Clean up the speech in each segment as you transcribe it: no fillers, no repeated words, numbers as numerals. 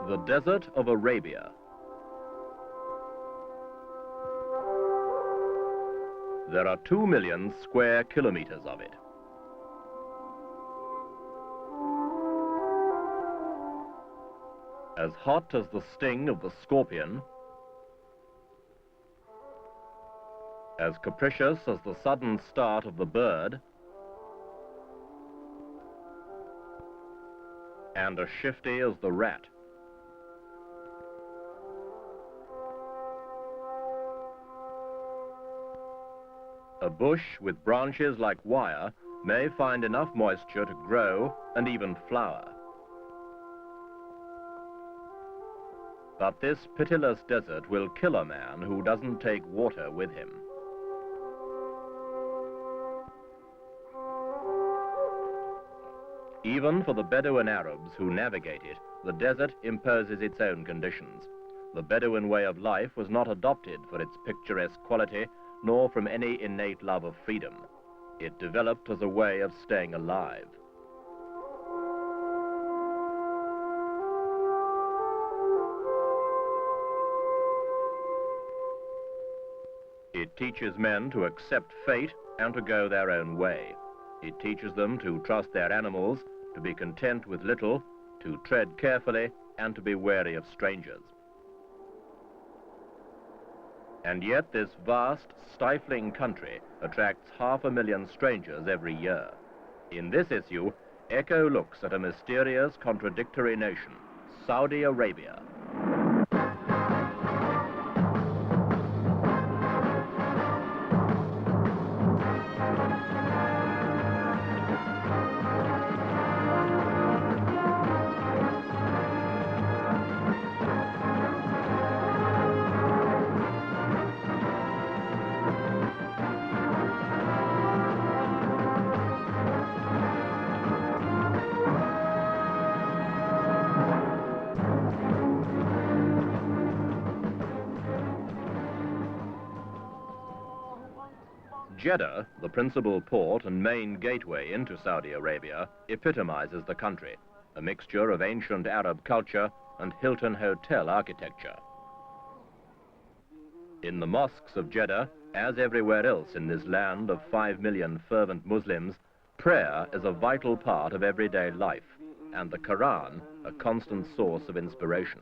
The desert of Arabia. There are 2 million square kilometers of it. As hot as the sting of the scorpion, as capricious as the sudden start of the bird, and as shifty as the rat. A bush with branches like wire may find enough moisture to grow and even flower. But this pitiless desert will kill a man who doesn't take water with him. Even for the Bedouin Arabs who navigate it, the desert imposes its own conditions. The Bedouin way of life was not adopted for its picturesque quality, nor from any innate love of freedom. It developed as a way of staying alive. It teaches men to accept fate and to go their own way. It teaches them to trust their animals, to be content with little, to tread carefully, and to be wary of strangers. And yet this vast, stifling country attracts 500,000 strangers every year. In this issue, Echo looks at a mysterious, contradictory nation, Saudi Arabia. Jeddah, the principal port and main gateway into Saudi Arabia, epitomizes the country, a mixture of ancient Arab culture and Hilton Hotel architecture. In the mosques of Jeddah, as everywhere else in this land of 5 million fervent Muslims, prayer is a vital part of everyday life, and the Quran a constant source of inspiration.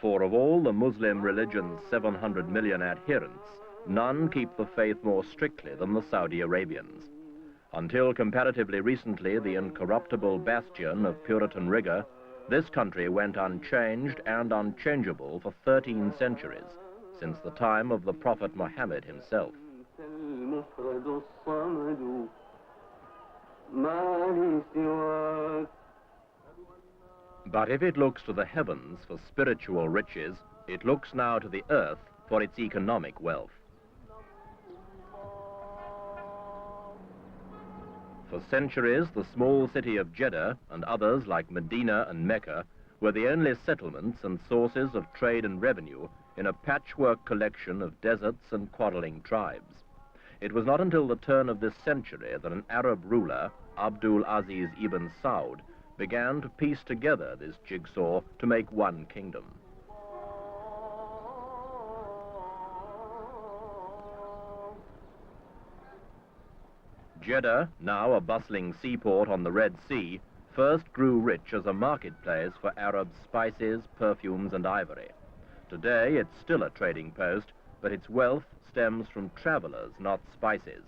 For of all the Muslim religion's 700 million adherents, none keep the faith more strictly than the Saudi Arabians. Until comparatively recently the incorruptible bastion of Puritan rigor, this country went unchanged and unchangeable for 13 centuries, since the time of the Prophet Muhammad himself. But if it looks to the heavens for spiritual riches, it looks now to the earth for its economic wealth. For centuries, the small city of Jeddah and others like Medina and Mecca were the only settlements and sources of trade and revenue in a patchwork collection of deserts and quarreling tribes. It was not until the turn of this century that an Arab ruler, Abdul Aziz ibn Saud, began to piece together this jigsaw to make one kingdom. Jeddah, now a bustling seaport on the Red Sea, first grew rich as a marketplace for Arab spices, perfumes, and ivory. Today it's still a trading post, but its wealth stems from travelers, not spices,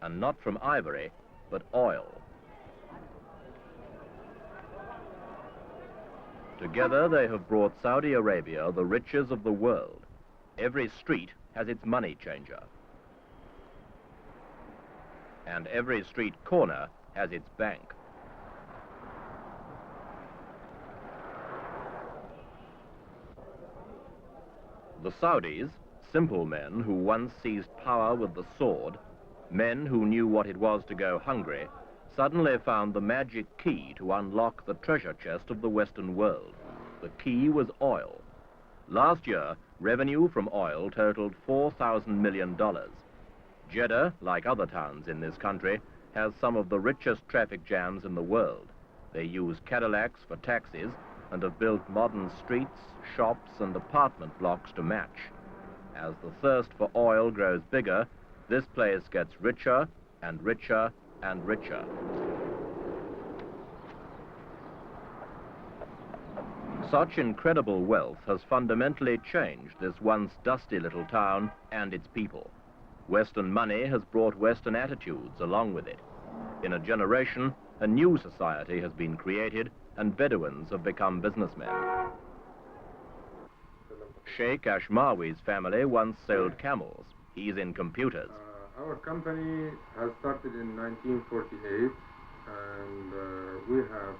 and not from ivory, but oil. Together they have brought Saudi Arabia the riches of the world. Every street has its money changer. And every street corner has its bank. The Saudis, simple men who once seized power with the sword, men who knew what it was to go hungry, suddenly found the magic key to unlock the treasure chest of the Western world. The key was oil. Last year, revenue from oil totaled $4,000 million. Jeddah, like other towns in this country, has some of the richest traffic jams in the world. They use Cadillacs for taxis and have built modern streets, shops and apartment blocks to match. As the thirst for oil grows bigger, this place gets richer and richer and richer. Such incredible wealth has fundamentally changed this once dusty little town and its people. Western money has brought Western attitudes along with it. In a generation, a new society has been created and Bedouins have become businessmen. Sheikh Ashmawi's family once sold camels. He's in computers. Our company has started in 1948 and we have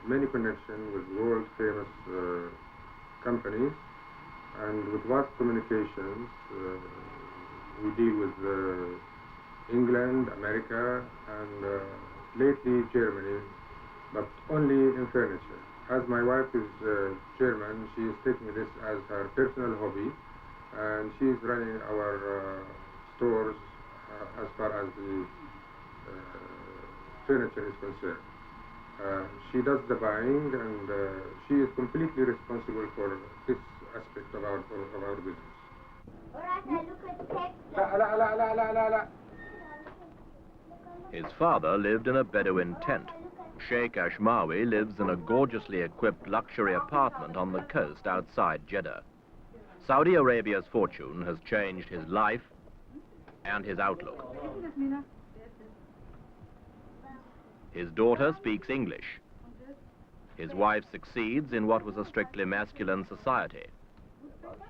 many connections with world-famous companies and with vast communications. We deal with England, America, and lately Germany, but only in furniture. As my wife is German, she is taking this as her personal hobby, and she is running our stores as far as the furniture is concerned. She does the buying, and she is completely responsible for this aspect of our business. His father lived in a Bedouin tent. Sheikh Ashmawi lives in a gorgeously equipped luxury apartment on the coast outside Jeddah. Saudi Arabia's fortune has changed his life and his outlook. His daughter speaks English. His wife succeeds in what was a strictly masculine society.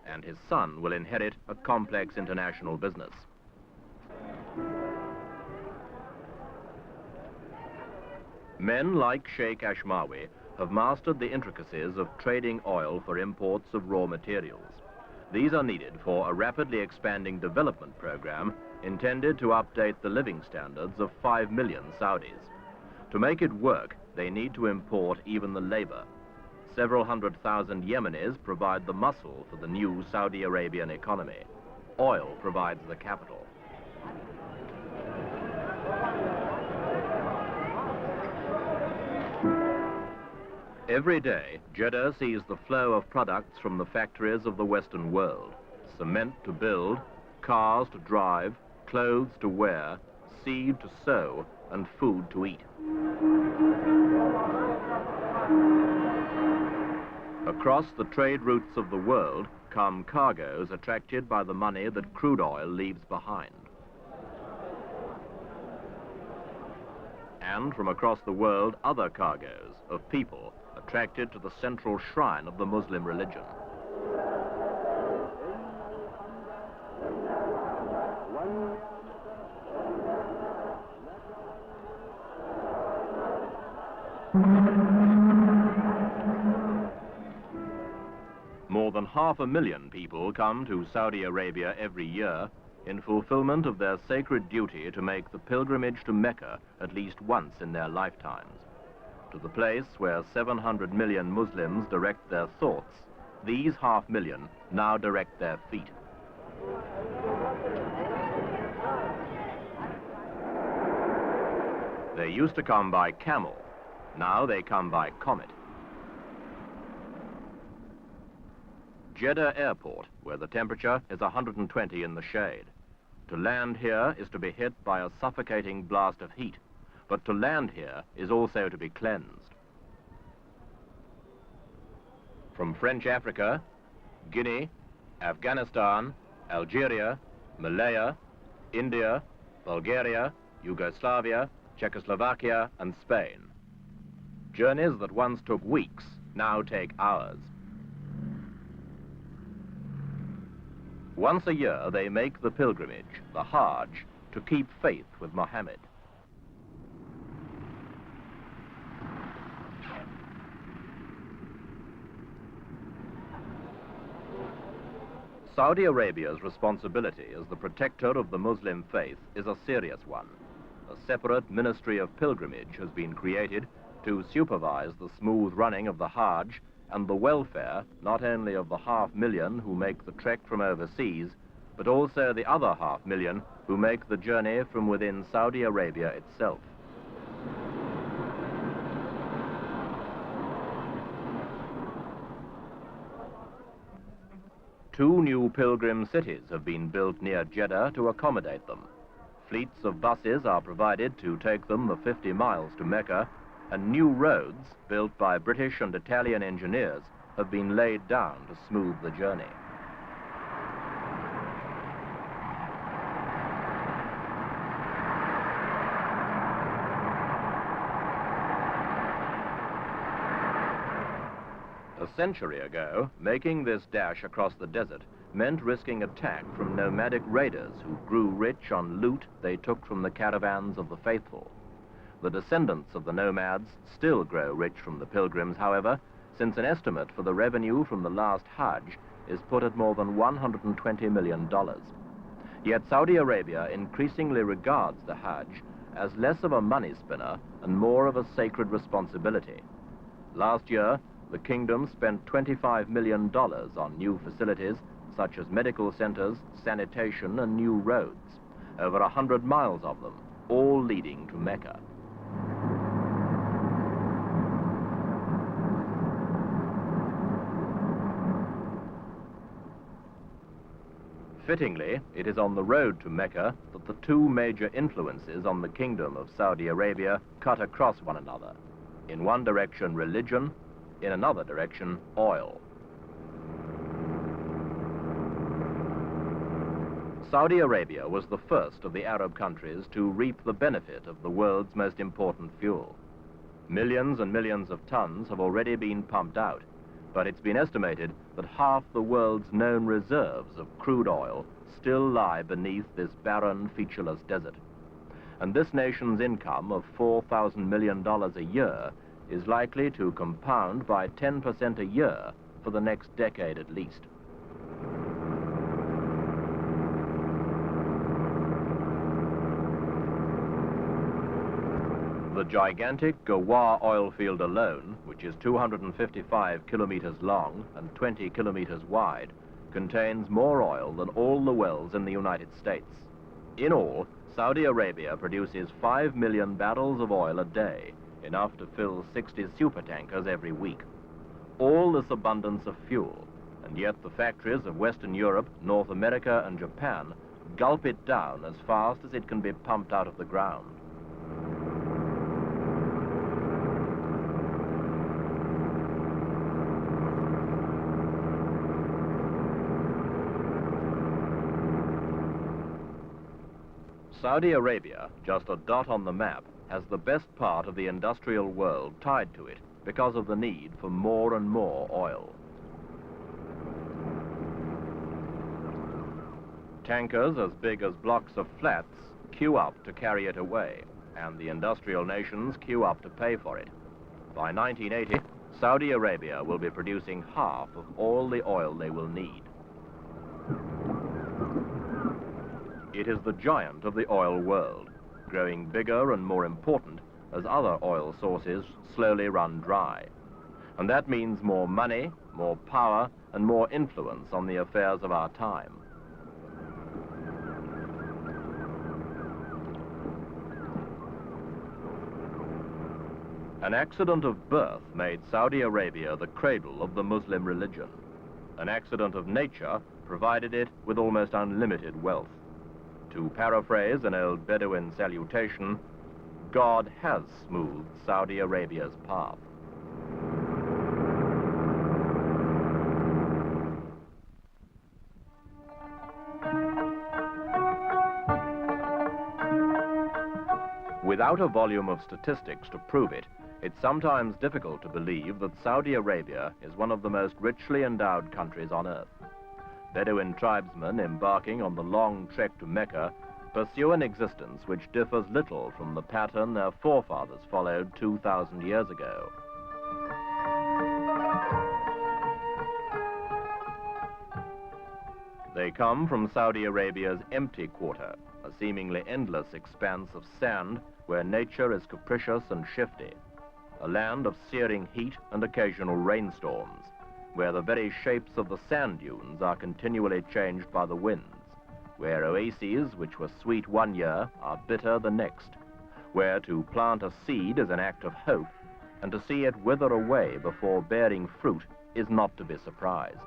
And his son will inherit a complex international business. Men like Sheikh Ashmawi have mastered the intricacies of trading oil for imports of raw materials. These are needed for a rapidly expanding development program intended to update the living standards of 5 million Saudis. To make it work, they need to import even the labor. Several 100,000 Yemenis provide the muscle for the new Saudi Arabian economy. Oil provides the capital. Every day, Jeddah sees the flow of products from the factories of the Western world. Cement to build, cars to drive, clothes to wear, seed to sow, and food to eat. Across the trade routes of the world come cargoes attracted by the money that crude oil leaves behind. And from across the world, other cargoes of people attracted to the central shrine of the Muslim religion. More than 500,000 people come to Saudi Arabia every year in fulfillment of their sacred duty to make the pilgrimage to Mecca at least once in their lifetimes. To the place where 700 million Muslims direct their thoughts, these 500,000 now direct their feet. They used to come by camel. Now they come by comet. Jeddah Airport, where the temperature is 120 in the shade. To land here is to be hit by a suffocating blast of heat, but to land here is also to be cleansed. From French Africa, Guinea, Afghanistan, Algeria, Malaya, India, Bulgaria, Yugoslavia, Czechoslovakia, and Spain. Journeys that once took weeks now take hours. Once a year, they make the pilgrimage, the Hajj, to keep faith with Muhammad. Saudi Arabia's responsibility as the protector of the Muslim faith is a serious one. A separate ministry of pilgrimage has been created to supervise the smooth running of the Hajj and the welfare not only of the 500,000 who make the trek from overseas, but also the other 500,000 who make the journey from within Saudi Arabia itself. Two new pilgrim cities have been built near Jeddah to accommodate them. Fleets of buses are provided to take them the 50 miles to Mecca, and new roads, built by British and Italian engineers, have been laid down to smooth the journey. A century ago, making this dash across the desert meant risking attack from nomadic raiders who grew rich on loot they took from the caravans of the faithful. The descendants of the nomads still grow rich from the pilgrims, however, since an estimate for the revenue from the last Hajj is put at more than $120 million. Yet Saudi Arabia increasingly regards the Hajj as less of a money spinner and more of a sacred responsibility. Last year, the kingdom spent $25 million on new facilities such as medical centers, sanitation, and new roads, over 100 miles of them, all leading to Mecca. Fittingly, it is on the road to Mecca that the two major influences on the kingdom of Saudi Arabia cut across one another. In one direction, religion; in another direction, oil. Saudi Arabia was the first of the Arab countries to reap the benefit of the world's most important fuel. Millions and millions of tons have already been pumped out, but it's been estimated that half the world's known reserves of crude oil still lie beneath this barren, featureless desert. And this nation's income of $4,000 million a year is likely to compound by 10% a year for the next decade at least. The gigantic Ghawar oil field alone, which is 255 kilometers long and 20 kilometers wide, contains more oil than all the wells in the United States. In all, Saudi Arabia produces 5 million barrels of oil a day, enough to fill 60 supertankers every week. All this abundance of fuel, and yet the factories of Western Europe, North America, and Japan gulp it down as fast as it can be pumped out of the ground. Saudi Arabia, just a dot on the map, has the best part of the industrial world tied to it because of the need for more and more oil. Tankers as big as blocks of flats queue up to carry it away, and the industrial nations queue up to pay for it. By 1980, Saudi Arabia will be producing half of all the oil they will need. It is the giant of the oil world, growing bigger and more important as other oil sources slowly run dry. And that means more money, more power, and more influence on the affairs of our time. An accident of birth made Saudi Arabia the cradle of the Muslim religion. An accident of nature provided it with almost unlimited wealth. To paraphrase an old Bedouin salutation, God has smoothed Saudi Arabia's path. Without a volume of statistics to prove it, it's sometimes difficult to believe that Saudi Arabia is one of the most richly endowed countries on earth. Bedouin tribesmen embarking on the long trek to Mecca pursue an existence which differs little from the pattern their forefathers followed 2,000 years ago. They come from Saudi Arabia's empty quarter, a seemingly endless expanse of sand where nature is capricious and shifty, a land of searing heat and occasional rainstorms, where the very shapes of the sand dunes are continually changed by the winds, where oases which were sweet one year are bitter the next, where to plant a seed is an act of hope, and to see it wither away before bearing fruit is not to be surprised.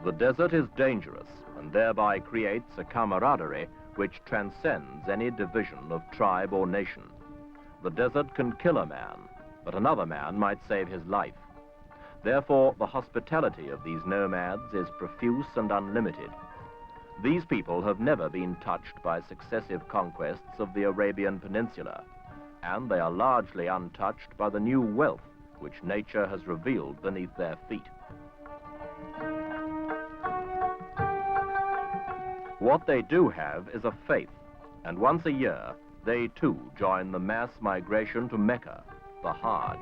The desert is dangerous and thereby creates a camaraderie which transcends any division of tribe or nation. The desert can kill a man, but another man might save his life. Therefore, the hospitality of these nomads is profuse and unlimited. These people have never been touched by successive conquests of the Arabian Peninsula, and they are largely untouched by the new wealth which nature has revealed beneath their feet. What they do have is a faith, and once a year, they too join the mass migration to Mecca, the Hajj.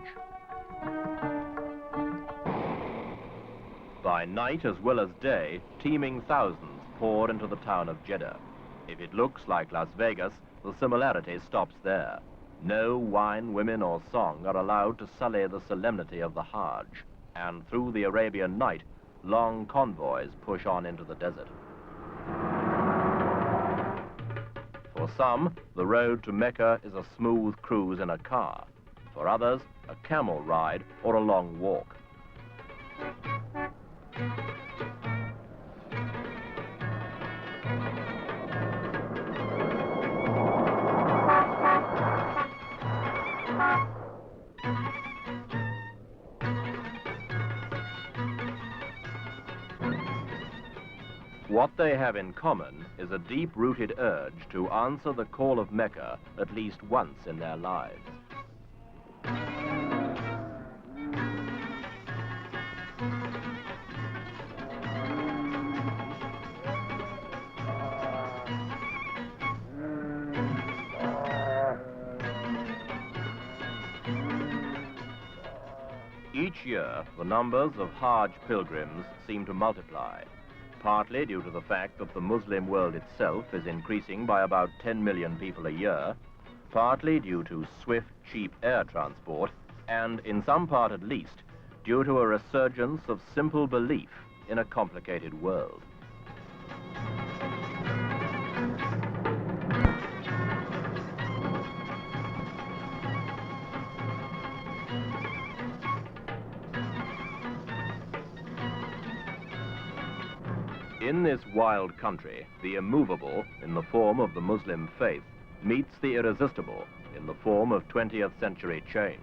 By night as well as day, teeming thousands pour into the town of Jeddah. If it looks like Las Vegas, the similarity stops there. No wine, women, or song are allowed to sully the solemnity of the Hajj, and through the Arabian night, long convoys push on into the desert. For some, the road to Mecca is a smooth cruise in a car. For others, a camel ride or a long walk. What they have in common is a deep-rooted urge to answer the call of Mecca at least once in their lives. Each year, the numbers of Hajj pilgrims seem to multiply, partly due to the fact that the Muslim world itself is increasing by about 10 million people a year, partly due to swift, cheap air transport, and in some part at least, due to a resurgence of simple belief in a complicated world. In this wild country, the immovable, in the form of the Muslim faith, meets the irresistible, in the form of 20th century change.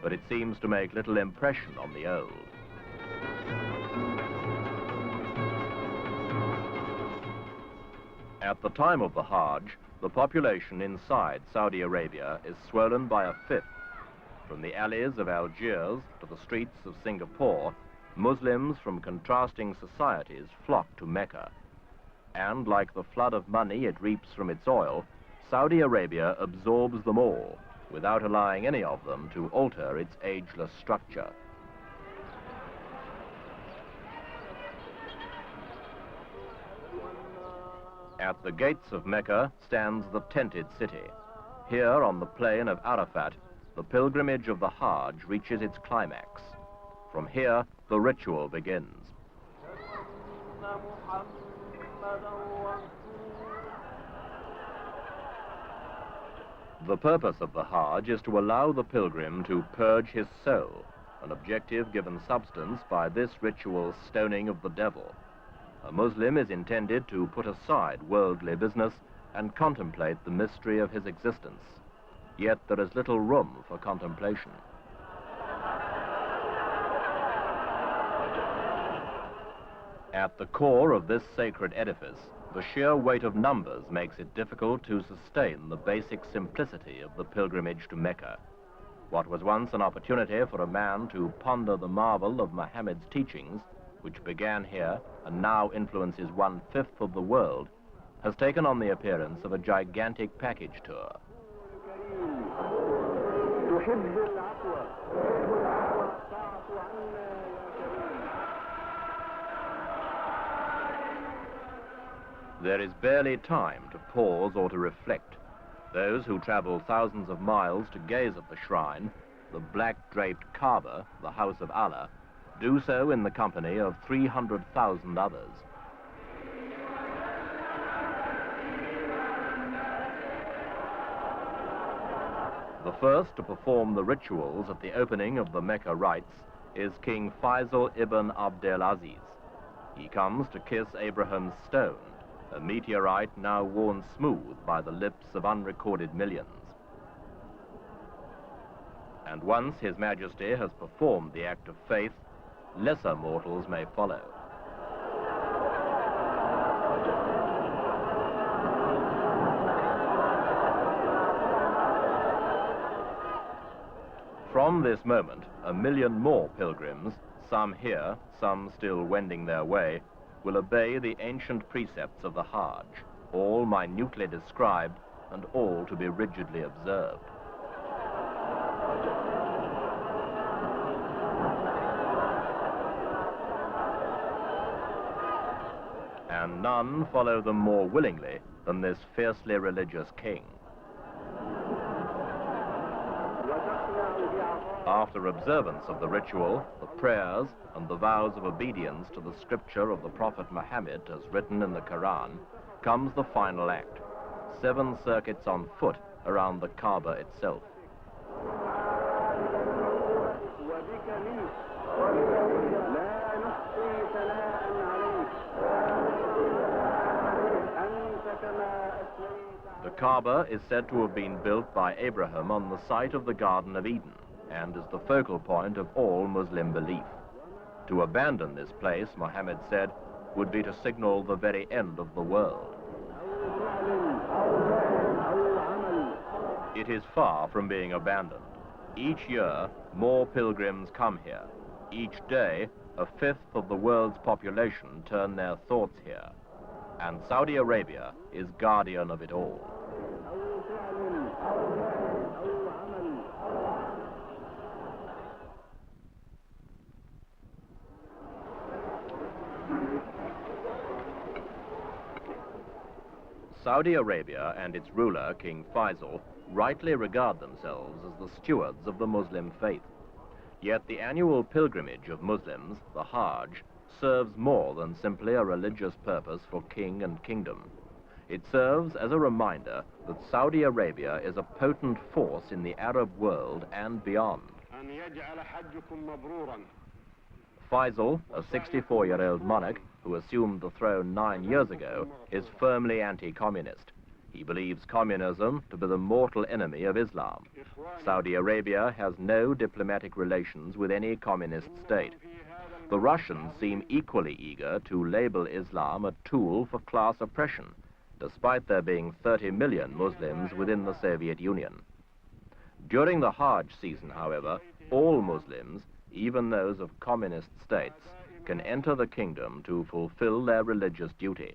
But it seems to make little impression on the old. At the time of the Hajj, the population inside Saudi Arabia is swollen by a fifth. From the alleys of Algiers to the streets of Singapore, Muslims from contrasting societies flock to Mecca. And like the flood of money it reaps from its oil, Saudi Arabia absorbs them all, without allowing any of them to alter its ageless structure. At the gates of Mecca stands the tented city. Here on the plain of Arafat, the pilgrimage of the Hajj reaches its climax. From here, the ritual begins. The purpose of the Hajj is to allow the pilgrim to purge his soul, an objective given substance by this ritual's stoning of the devil. A Muslim is intended to put aside worldly business and contemplate the mystery of his existence. Yet there is little room for contemplation. At the core of this sacred edifice, the sheer weight of numbers makes it difficult to sustain the basic simplicity of the pilgrimage to Mecca. What was once an opportunity for a man to ponder the marvel of Muhammad's teachings, which began here and now influences 1/5 of the world, has taken on the appearance of a gigantic package tour. There is barely time to pause or to reflect. Those who travel thousands of miles to gaze at the shrine the black-draped Kaaba, the house of Allah, do so in the company of 300,000 others. The first to perform the rituals at the opening of the Mecca rites is King Faisal ibn Abdel Aziz. He comes to kiss Abraham's stone, a meteorite now worn smooth by the lips of unrecorded millions. And once His Majesty has performed the act of faith, lesser mortals may follow. From this moment, 1 million more pilgrims, some here, some still wending their way, will obey the ancient precepts of the Hajj, all minutely described and all to be rigidly observed. And none follow them more willingly than this fiercely religious king. After observance of the ritual, the prayers, and the vows of obedience to the scripture of the Prophet Muhammad as written in the Quran, comes the final act, 7 circuits on foot around the Kaaba itself. The Kaaba is said to have been built by Abraham on the site of the Garden of Eden, and is the focal point of all Muslim belief. To abandon this place, Muhammad said, would be to signal the very end of the world. It is far from being abandoned. Each year, more pilgrims come here. Each day, 1/5 of the world's population turn their thoughts here. And Saudi Arabia is guardian of it all. Saudi Arabia and its ruler, King Faisal, rightly regard themselves as the stewards of the Muslim faith. Yet the annual pilgrimage of Muslims, the Hajj, serves more than simply a religious purpose for king and kingdom. It serves as a reminder that Saudi Arabia is a potent force in the Arab world and beyond. Faisal, a 64-year-old monarch who assumed the throne 9 years ago, is firmly anti-communist. He believes communism to be the mortal enemy of Islam. Saudi Arabia has no diplomatic relations with any communist state. The Russians seem equally eager to label Islam a tool for class oppression, despite there being 30 million Muslims within the Soviet Union. During the Hajj season, however, all Muslims, even those of communist states, can enter the kingdom to fulfill their religious duty.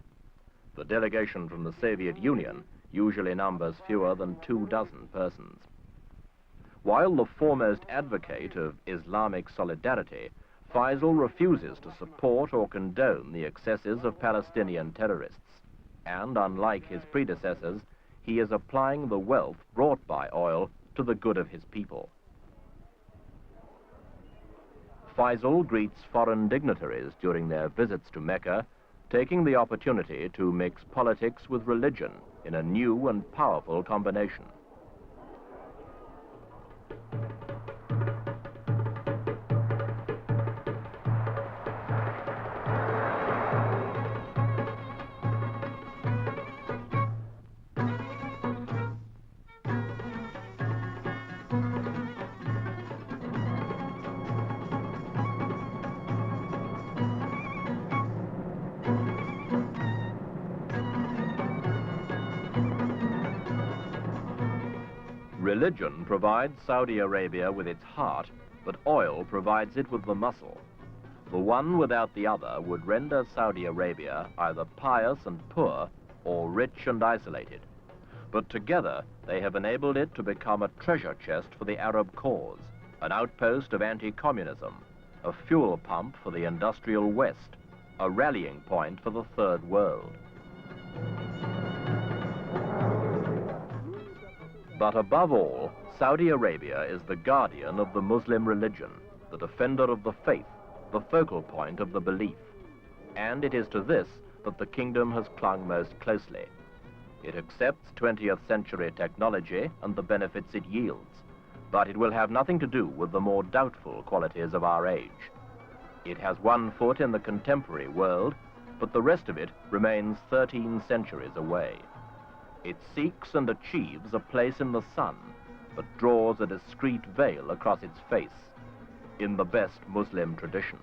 The delegation from the Soviet Union usually numbers fewer than 24 persons. While the foremost advocate of Islamic solidarity, Faisal refuses to support or condone the excesses of Palestinian terrorists, and unlike his predecessors, he is applying the wealth brought by oil to the good of his people. Faisal greets foreign dignitaries during their visits to Mecca, taking the opportunity to mix politics with religion in a new and powerful combination. Religion provides Saudi Arabia with its heart, but oil provides it with the muscle. The one without the other would render Saudi Arabia either pious and poor or rich and isolated. But together, they have enabled it to become a treasure chest for the Arab cause, an outpost of anti-communism, a fuel pump for the industrial West, a rallying point for the Third World. But above all, Saudi Arabia is the guardian of the Muslim religion, the defender of the faith, the focal point of the belief. And it is to this that the kingdom has clung most closely. It accepts 20th century technology and the benefits it yields, but it will have nothing to do with the more doubtful qualities of our age. It has one foot in the contemporary world, but the rest of it remains 13 centuries away. It seeks and achieves a place in the sun, but draws a discreet veil across its face, in the best Muslim tradition.